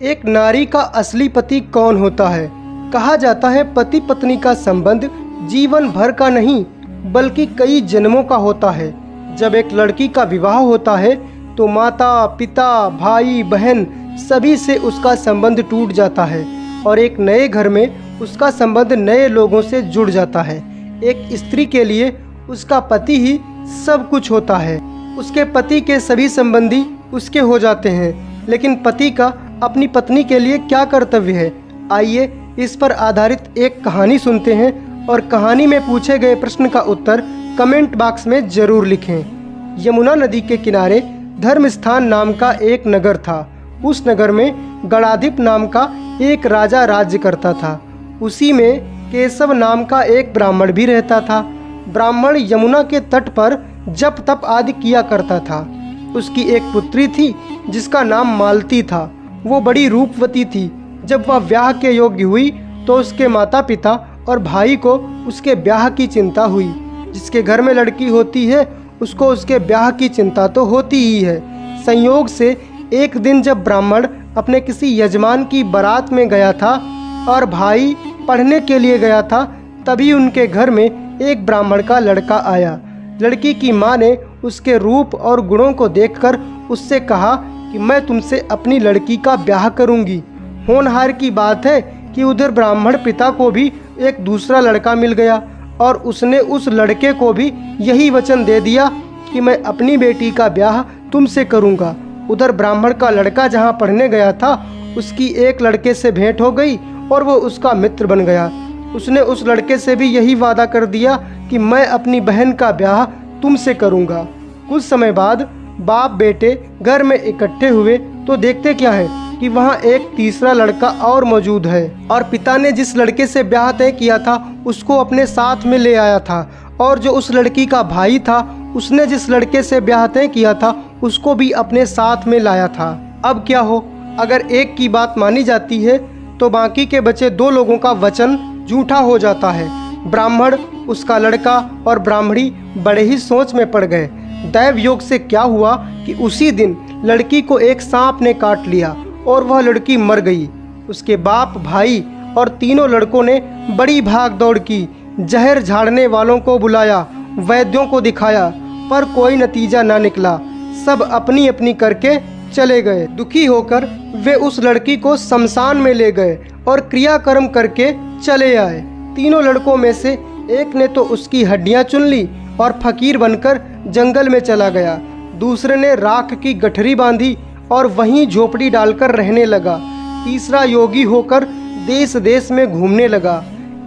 एक नारी का असली पति कौन होता है? कहा जाता है पति पत्नी का संबंध जीवन भर का नहीं बल्कि कई जन्मों का होता है। जब एक लड़की का विवाह होता है तो माता, पिता, भाई, बहन सभी से उसका संबंध टूट जाता है और एक नए घर में उसका संबंध नए लोगों से जुड़ जाता है। एक स्त्री के लिए उसका पति ही सब कुछ होता है। उसके पति के सभी संबंधी उसके हो जाते हैं, लेकिन पति का अपनी पत्नी के लिए क्या कर्तव्य है? आइए इस पर आधारित एक कहानी सुनते हैं और कहानी में पूछे गए प्रश्न का उत्तर कमेंट बॉक्स में ज़रूर लिखें। यमुना नदी के किनारे धर्मस्थान नाम का एक नगर था। उस नगर में गणाधिप नाम का एक राजा राज्य करता था। उसी में केशव नाम का एक ब्राह्मण भी रहता था। ब्राह्मण यमुना के तट पर जप तप आदि किया करता था। उसकी एक पुत्री थी जिसका नाम मालती था। वो बड़ी रूपवती थी। जब वह ब्याह के योग्य हुई तो उसके माता पिता और भाई को उसके ब्याह की चिंता हुई। जिसके घर में लड़की होती है उसको उसके ब्याह की चिंता तो होती ही है। संयोग से एक दिन जब ब्राह्मण अपने किसी यजमान की बारात में गया था और भाई पढ़ने के लिए गया था, तभी उनके घर में एक ब्राह्मण का लड़का आया। लड़की की माँ ने उसके रूप और गुणों को देखकर उससे कहा कि मैं तुमसे अपनी लड़की का ब्याह करूंगी। होनहार की बात है कि उधर ब्राह्मण पिता को भी एक दूसरा लड़का मिल गया और उसने उस लड़के को भी यही वचन दे दिया कि मैं अपनी बेटी का ब्याह तुमसे करूंगा। उधर ब्राह्मण का लड़का जहां पढ़ने गया था उसकी एक लड़के से भेंट हो गई और वो उसका मित्र बन गया। उसने उस लड़के से भी यही वादा कर दिया कि मैं अपनी बहन का ब्याह तुमसे करूंगा। कुछ समय बाद बाप बेटे घर में इकट्ठे हुए तो देखते क्या है कि वहाँ एक तीसरा लड़का और मौजूद है और पिता ने जिस लड़के से ब्याह तय किया था उसको अपने साथ में ले आया था, और जो उस लड़की का भाई था उसने जिस लड़के से ब्याह तय किया था उसको भी अपने साथ में लाया था। अब क्या हो, अगर एक की बात मानी जाती है तो बाकी के बचे दो लोगों का वचन झूठा हो जाता है। ब्राह्मण, उसका लड़का और ब्राह्मणी बड़े ही सोच में पड़ गए। दैव योग से क्या हुआ कि उसी दिन लड़की को एक सांप ने काट लिया और वह लड़की मर गई। उसके बाप, भाई और तीनों लड़कों ने बड़ी भाग दौड़ की। जहर झाड़ने वालों को बुलाया, वैद्यों को दिखाया, पर कोई नतीजा ना निकला। सब अपनी अपनी करके चले गए। दुखी होकर वे उस लड़की को शमशान में ले गए और क्रियाकर्म करके चले आए। तीनों लड़कों में से एक ने तो उसकी हड्डियां चुन ली और फकीर बनकर जंगल में चला गया। दूसरे ने राख की गठरी बांधी और वहीं झोपड़ी डालकर रहने लगा। तीसरा योगी होकर देश देश में घूमने लगा।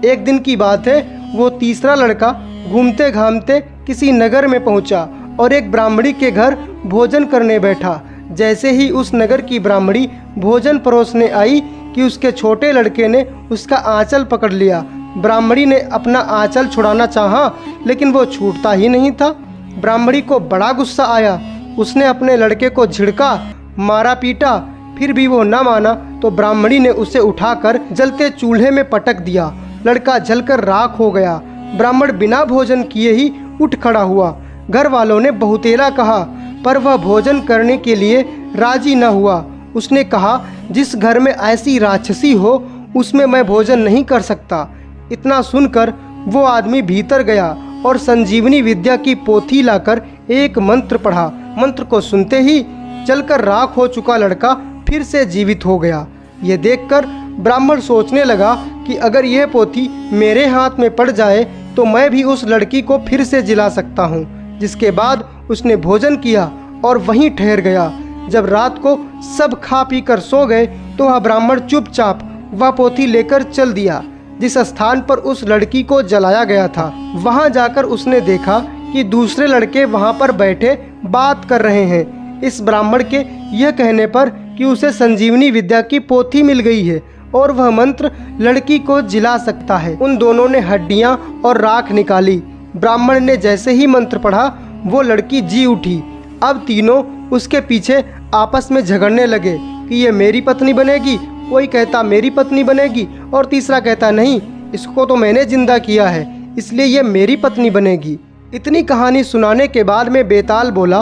एक दिन की बात है, वो तीसरा लड़का घूमते घामते किसी नगर में पहुंचा और एक ब्राह्मणी के घर भोजन करने बैठा। जैसे ही उस नगर की ब्राह्मणी भोजन परोसने आई कि उसके छोटे लड़के ने उसका आंचल पकड़ लिया। ब्राह्मणी ने अपना आंचल छुड़ाना चाहा, लेकिन वो छूटता ही नहीं था। ब्राह्मणी को बड़ा गुस्सा आया। उसने अपने लड़के को झिड़का, मारा, पीटा, फिर भी वो न माना तो ब्राह्मणी ने उसे उठाकर जलते चूल्हे में पटक दिया। लड़का जलकर राख हो गया। ब्राह्मण बिना भोजन किए ही उठ खड़ा हुआ। घर वालों ने बहुतेरा कहा, पर वह भोजन करने के लिए राजी न हुआ। उसने कहा, जिस घर में ऐसी राक्षसी हो उसमें मैं भोजन नहीं कर सकता। इतना सुनकर वो आदमी भीतर गया और संजीवनी विद्या की पोथी लाकर एक मंत्र पढ़ा। मंत्र को सुनते ही जलकर राख हो चुका लड़का फिर से जीवित हो गया। यह देखकर ब्राह्मण सोचने लगा कि अगर यह पोथी मेरे हाथ में पड़ जाए तो मैं भी उस लड़की को फिर से जिला सकता हूँ। जिसके बाद उसने भोजन किया और वहीं ठहर गया। जब रात को सब खा पी कर सो गए तो वह ब्राह्मण चुपचाप वह पोथी लेकर चल दिया जिस स्थान पर उस लड़की को जलाया गया था। वहां जाकर उसने देखा कि दूसरे लड़के वहां पर बैठे बात कर रहे हैं। इस ब्राह्मण के यह कहने पर कि उसे संजीवनी विद्या की पोथी मिल गई है और वह मंत्र लड़की को जिला सकता है। उन दोनों ने हड्डियां और राख निकाली। ब्राह्मण ने जैसे ही मंत्र पढ़ा वो लड़की जी उठी। अब तीनों उसके पीछे आपस में झगड़ने लगे कि ये मेरी पत्नी बनेगी। कोई कहता मेरी पत्नी बनेगी और तीसरा कहता नहीं, इसको तो मैंने जिंदा किया है इसलिए ये मेरी पत्नी बनेगी। इतनी कहानी सुनाने के बाद में बेताल बोला,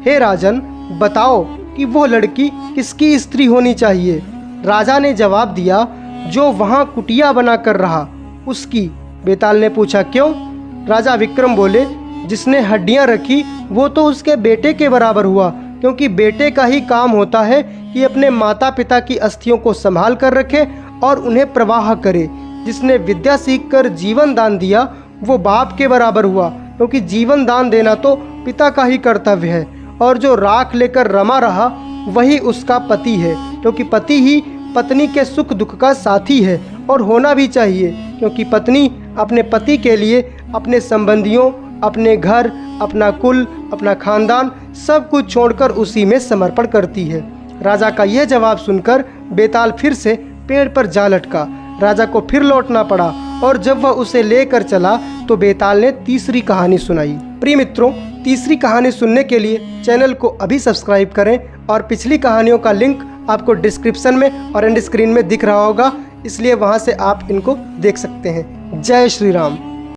हे राजन, बताओ कि वो लड़की किसकी स्त्री होनी चाहिए। राजा ने जवाब दिया, जो वहाँ कुटिया बना कर रहा उसकी। बेताल ने पूछा, क्यों? राजा विक्रम बोले, जिसने हड्डियाँ रखी वो तो उसके बेटे के बराबर हुआ, क्योंकि बेटे का ही काम होता है कि अपने माता पिता की अस्थियों को संभाल कर रखे और उन्हें प्रवाह करे। जिसने विद्या सीखकर जीवन दान दिया वो बाप के बराबर हुआ, क्योंकि जीवन दान देना तो पिता का ही कर्तव्य है। और जो राख लेकर रमा रहा वही उसका पति है, क्योंकि पति ही पत्नी के सुख दुख का साथी है और होना भी चाहिए, क्योंकि पत्नी अपने पति के लिए अपने संबंधियों, अपने घर, अपना कुल, अपना खानदान सब कुछ छोड़कर उसी में समर्पण करती है। राजा का यह जवाब सुनकर बेताल फिर से पेड़ पर जा लटका। राजा को फिर लौटना पड़ा और जब वह उसे लेकर चला तो बेताल ने तीसरी कहानी सुनाई। प्रिय मित्रों, तीसरी कहानी सुनने के लिए चैनल को अभी सब्सक्राइब करें और पिछली कहानियों का लिंक आपको डिस्क्रिप्शन में और एंड स्क्रीन में दिख रहा होगा, इसलिए वहां से आप इनको देख सकते हैं। जय श्री राम।